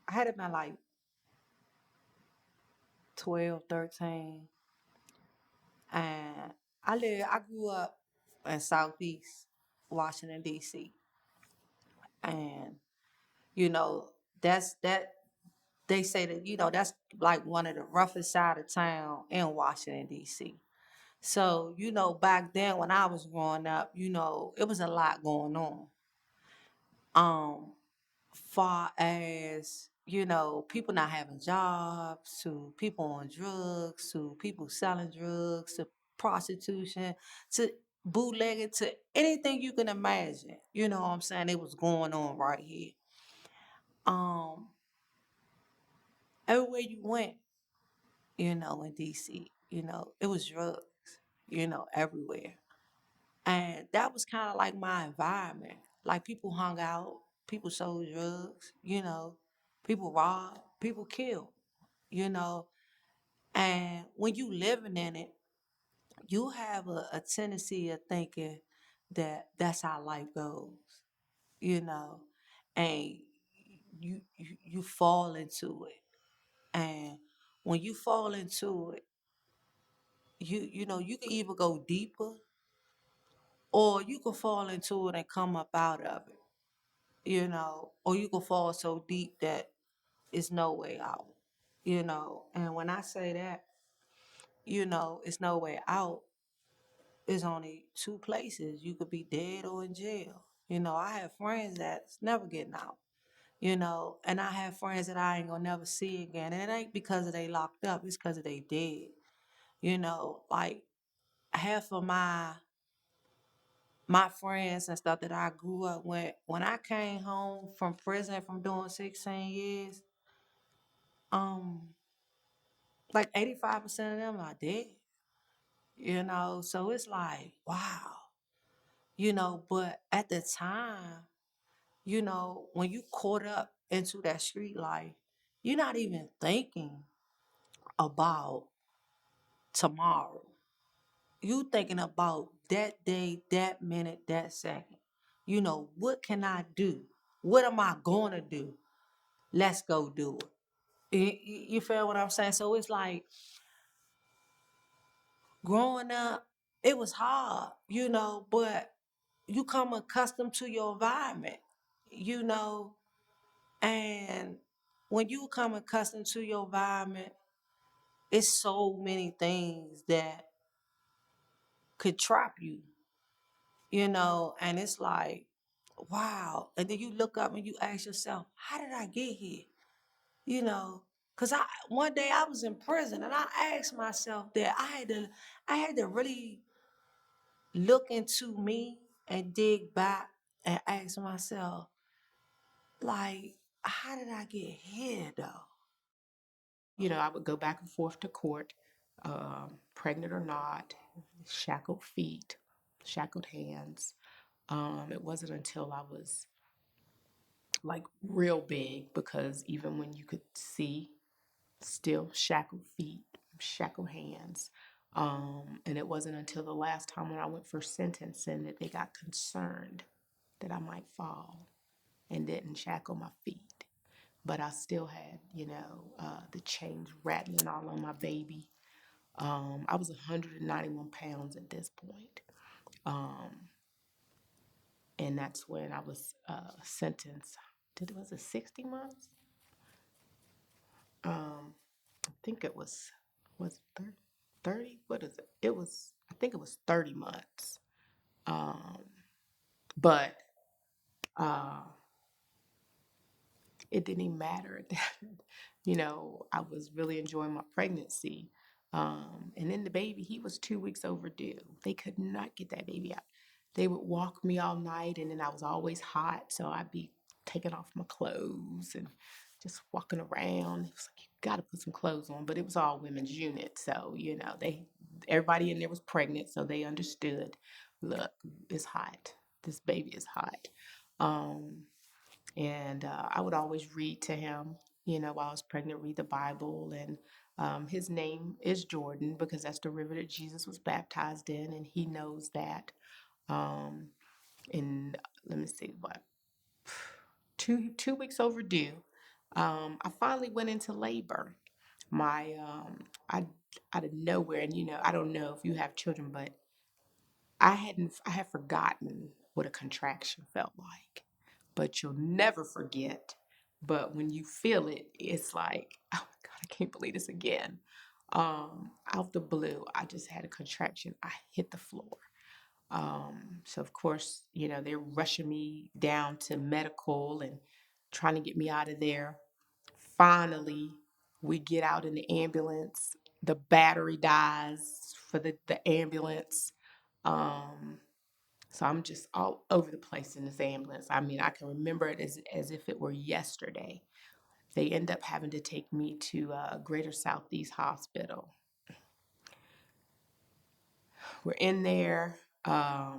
I had to been like 12, 13, and I grew up in Southeast Washington D.C. and you know that they say that that's like one of the roughest side of town in Washington D.C. So back then when I was growing up, it was a lot going on. Um, far as people not having jobs, to people on drugs, to people selling drugs, to prostitution, to bootlegging, to anything you can imagine. You know what I'm saying? It was going on right here. Um, everywhere you went, in DC, it was drugs, everywhere. And that was kind of like my environment. Like people hung out, people sold drugs, people robbed, people killed, you know. And when you living in it, you have a tendency of thinking that that's how life goes, you know, and you fall into it. And when you fall into it, you can either go deeper or you can fall into it and come up out of it, or you can fall so deep that it's no way out, And when I say that, it's no way out, it's only two places. You could be dead or in jail. I have friends that's never getting out, and I have friends that I ain't gonna never see again. And it ain't because of they locked up, it's because of they dead. Like half of my friends and stuff that I grew up with, when I came home from prison from doing 16 years, um, like 85% of them are dead, So it's like, wow, but at the time, when you caught up into that street life, you're not even thinking about tomorrow. You thinking about that day, that minute, that second. What can I do? What am I going to do? Let's go do it. You feel what I'm saying? So it's like growing up, it was hard, but you come accustomed to your environment, you know, and when you come accustomed to your environment, it's so many things that could trap you, and it's like, wow. And then you look up and you ask yourself, how did I get here? You know, because I one day I was in prison and I asked myself that I had to really look into me and dig back and ask myself, like, how did I get here though? I would go back and forth to court, pregnant or not, shackled feet, shackled hands. It wasn't until I was like real big, because even when you could see, still shackled feet, shackled hands. And it wasn't until the last time when I went for sentencing that they got concerned that I might fall and didn't shackle my feet. But I still had, the chains rattling all on my baby. I was 191 pounds at this point. Um, and that's when I was sentenced. Was it 60 months? I think it was 30, 30? What is it? I think it was 30 months. Um, but uh, it didn't even matter at that. I was really enjoying my pregnancy. And then the baby, he was 2 weeks overdue. They could not get that baby out. They would walk me all night, and then I was always hot, so I'd be taking off my clothes and just walking around. It was like, you got to put some clothes on, but it was all women's unit, so everybody in there was pregnant, so they understood. Look, it's hot. This baby is hot. Um, and I would always read to him, while I was pregnant, read the Bible. And his name is Jordan because that's the river that Jesus was baptized in, and he knows that. Um, and let me see, what, two weeks overdue. I finally went into labor. My I out of nowhere, and I don't know if you have children, but I had forgotten what a contraction felt like. But you'll never forget. But when you feel it, it's like, oh my God, I can't believe this again. Out the blue, I just had a contraction. I hit the floor. So of course, they're rushing me down to medical and trying to get me out of there. Finally, we get out in the ambulance. The battery dies for the ambulance. Um, so I'm just all over the place in this ambulance. I mean, I can remember it as if it were yesterday. They end up having to take me to Greater Southeast Hospital. We're in there. I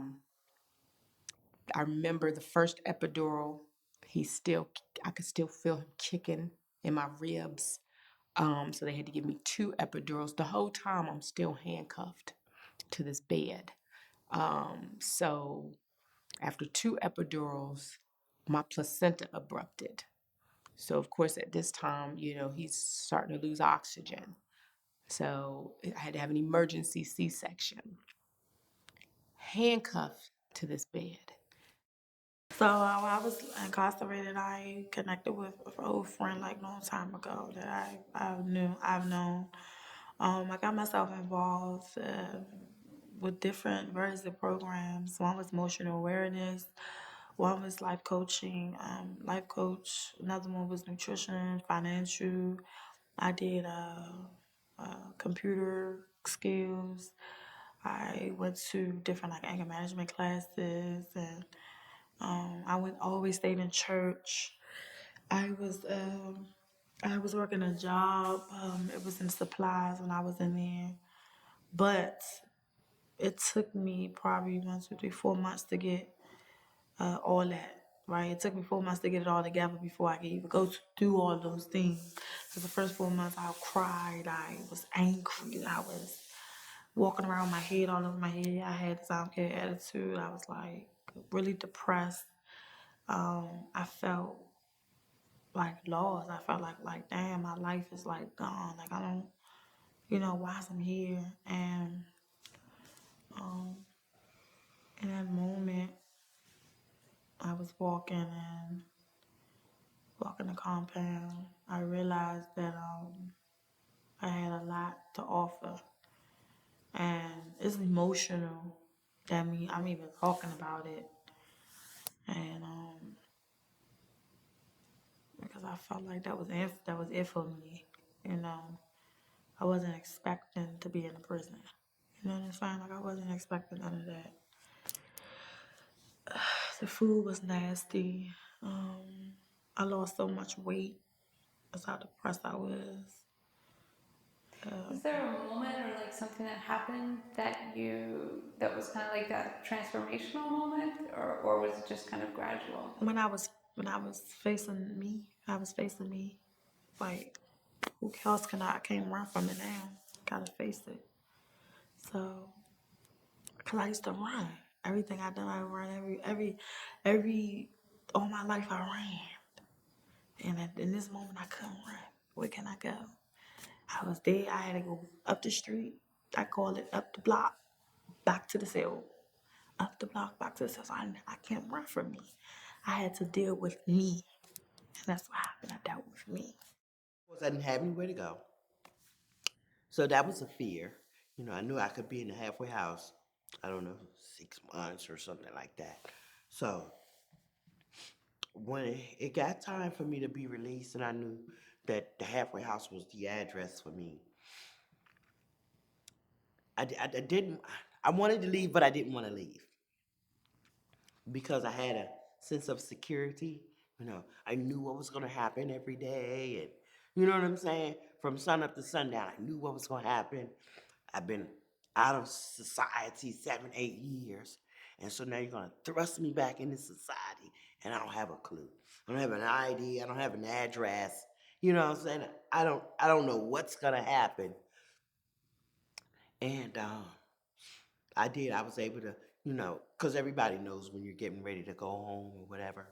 remember the first epidural. I could still feel him kicking in my ribs. So they had to give me two epidurals. The whole time I'm still handcuffed to this bed. So after two epidurals, my placenta abrupted. So of course at this time, he's starting to lose oxygen. So I had to have an emergency C-section, handcuffed to this bed. So when I was incarcerated, I connected with an old friend like long time ago that I've known. I got myself involved with different various of programs. One was emotional awareness. One was life coaching, life coach. Another one was nutrition, financial. I did computer skills. I went to different like anger management classes, and I went always stayed in church. I was um, I was working a job. It was in supplies when I was in there, but it took me probably 1, 2, 3, 4 months to get all that. Right, it took me 4 months to get it all together before I could even go through all those things. So the first 4 months, I cried. I was angry. I was walking around with my head all over my head. I had this I don't care attitude. I was like really depressed. I felt like lost. I felt like damn, my life is like gone. Like I don't, why I'm here. And um, in that moment, I was walking the compound. I realized that I had a lot to offer, and it's emotional. That I'm even talking about it, and because I felt like that was it for me, you know. I wasn't expecting to be in a prison. You know what I'm saying? Like I wasn't expecting none of that. The food was nasty. I lost so much weight. That's how depressed I was. Was there a moment or like something that happened that was kind of like that transformational moment, or was it just kind of gradual? When I was facing me, I was facing me. Like who else can I can't run from it now. Gotta face it. So, cause I used to run. Everything I done, I run. Every all my life I ran. And in this moment, I couldn't run. Where can I go? I was there. I had to go up the street. I call it up the block, back to the cell. Up the block, back to the cell. So I can't run from me. I had to deal with me. And that's what happened. I dealt with me. Course, I didn't have anywhere to go. So that was a fear. I knew I could be in the halfway house, I don't know, 6 months or something like that. So when it got time for me to be released, and I knew that the halfway house was the address for me, I didn't, I wanted to leave, but I didn't want to leave because I had a sense of security. I knew what was going to happen every day, and you know what I'm saying? From sun up to sundown, I knew what was going to happen. I've been out of society 7, 8 years. And so now you're going to thrust me back into society, and I don't have a clue. I don't have an ID. I don't have an address. You know what I'm saying? I don't know what's going to happen. And I did. I was able to, because everybody knows when you're getting ready to go home or whatever.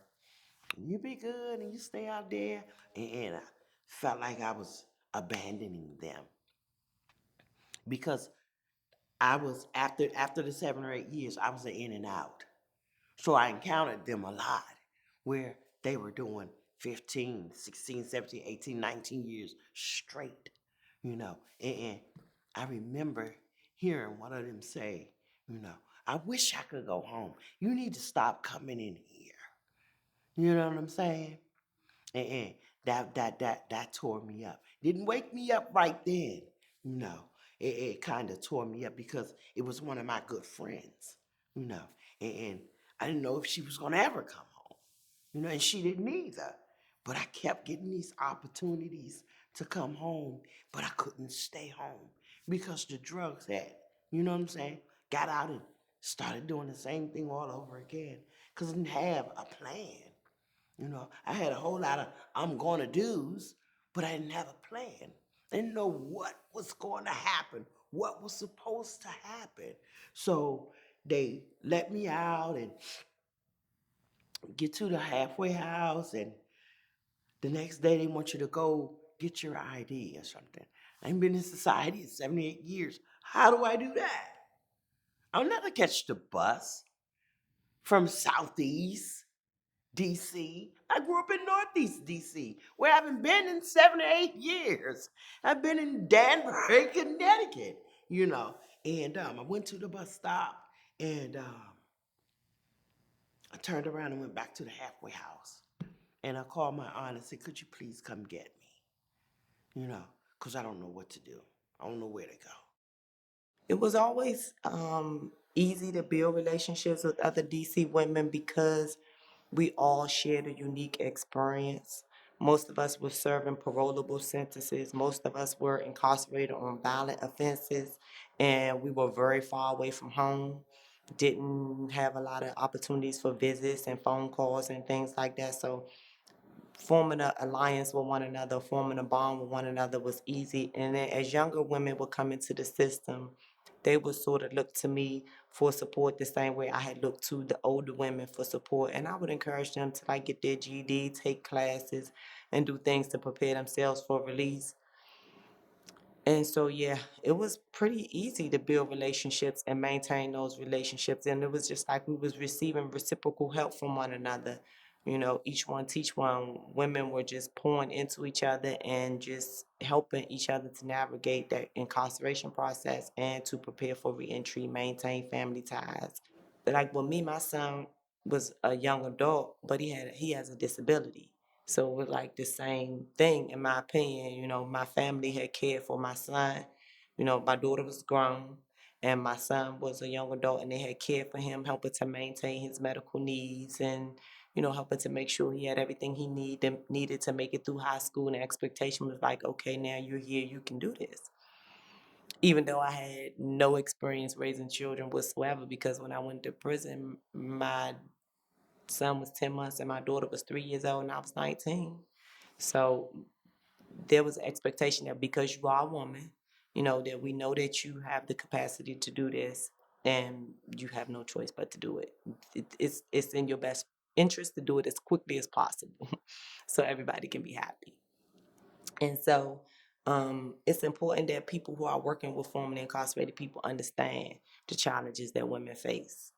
You be good and you stay out there. And I felt like I was abandoning them because I was after the 7 or 8 years, I was an in and out. So I encountered them a lot where they were doing 15, 16, 17, 18, 19 years straight, And I remember hearing one of them say, you know, I wish I could go home. You need to stop coming in here. You know what I'm saying? And that tore me up. Didn't wake me up right then. No, it kind of tore me up because it was one of my good friends. You know, and I didn't know if she was gonna ever come home. And she didn't either. But I kept getting these opportunities to come home, but I couldn't stay home because the drugs had, what I'm saying, got out and started doing the same thing all over again because I didn't have a plan. I had a whole lot of I'm gonna do's, but I didn't have a plan. I didn't know what was going to happen, what was supposed to happen. So they let me out and get to the halfway house, and the next day they want you to go get your ID or something. I ain't been in society in 78 years. How do I do that? I'll never catch the bus from Southeast DC. I grew up in Northeast DC, where I haven't been in 7 or 8 years. I've been in Danbury, Connecticut, you know. And I went to the bus stop and I turned around and went back to the halfway house. And I called my aunt and said, could you please come get me? Because I don't know what to do. I don't know where to go. It was always easy to build relationships with other DC women because we all shared a unique experience. Most of us were serving parolable sentences. Most of us were incarcerated on violent offenses, and we were very far away from home. Didn't have a lot of opportunities for visits and phone calls and things like that. So forming an alliance with one another, forming a bond with one another was easy. And then as younger women would come into the system, they would sort of look to me for support the same way I had looked to the older women for support. And I would encourage them to like get their GED, take classes, and do things to prepare themselves for release. And so, yeah, it was pretty easy to build relationships and maintain those relationships. And it was just like we was receiving reciprocal help from one another. Each one teach one. Women were just pouring into each other and just helping each other to navigate that incarceration process and to prepare for reentry, maintain family ties. Like with me, my son was a young adult, but he has a disability. So it was like the same thing, in my opinion. My family had cared for my son. My daughter was grown, and my son was a young adult, and they had cared for him, helping to maintain his medical needs, and helping to make sure he had everything he needed to make it through high school. And the expectation was like, okay, now you're here, you can do this. Even though I had no experience raising children whatsoever, because when I went to prison, my son was 10 months and my daughter was 3 years old and I was 19. So there was an expectation that because you are a woman, that we know that you have the capacity to do this and you have no choice but to do it. It's in your best interest to do it as quickly as possible so everybody can be happy. And so it's important that people who are working with formerly incarcerated people understand the challenges that women face.